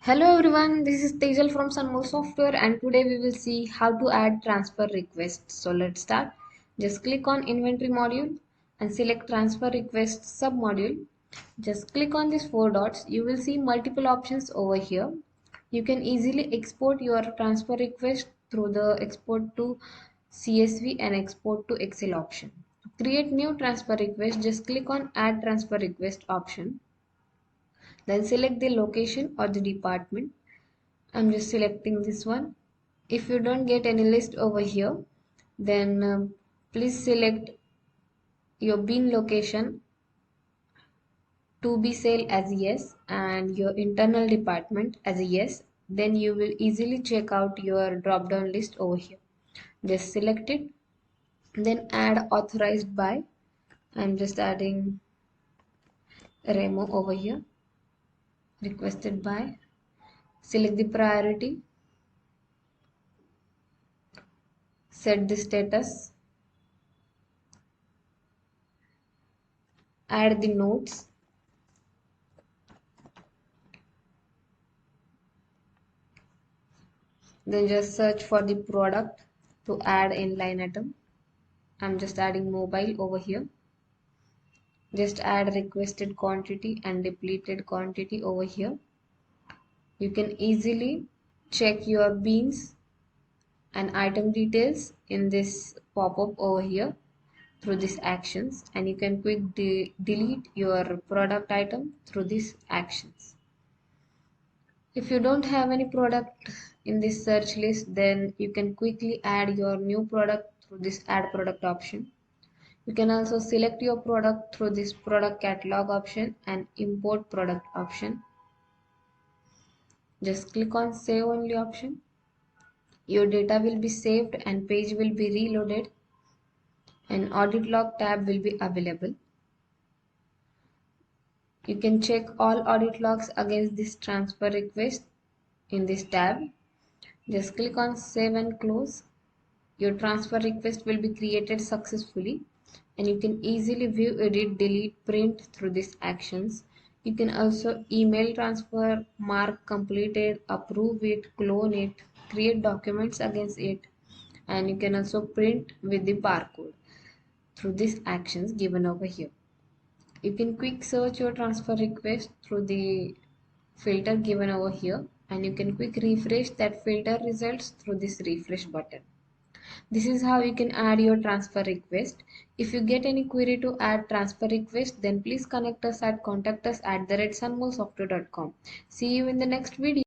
Hello everyone, this is Tejal from Sunmodule Software and today we will see how to add transfer requests. So let's start. Just click on inventory module and select transfer request submodule. Just click on these four dots. You will see multiple options over here. You can easily export your transfer request through the export to CSV and export to Excel option. To create new transfer request, just click on add transfer request option. Then select the location or the department. I'm just selecting this one. If you don't get any list over here, then please select your bin location to be sale as yes and your internal department as a yes. Then you will easily check out your drop down list over here. Just select it, then add authorized by. I'm just adding Remo over here, requested by. Select the priority, set the status, add the notes, then just search for the product to add in line item. I'm just adding mobile over here. Just add requested quantity and depleted quantity over here. You can easily check your beans and item details in this pop-up over here through these actions, and you can delete your product item through these actions. If you don't have any product in this search list, then you can quickly add your new product through this add product option. You can also select your product through this product catalog option and import product option. Just click on save only option. Your data will be saved and page will be reloaded and audit log tab will be available. You can check all audit logs against this transfer request in this tab. Just click on save and close. Your transfer request will be created successfully and you can easily view, edit, delete, print through these actions. You can also email transfer, mark completed, approve it, clone it, create documents against it, and you can also print with the barcode through these actions given over here. You can quick search your transfer request through the filter given over here, and you can quick refresh that filter results through this refresh button. This is how you can add your transfer request. If you get any query to add transfer request, then please connect us at contact us at @sunmolesoftware.com. See you in the next video.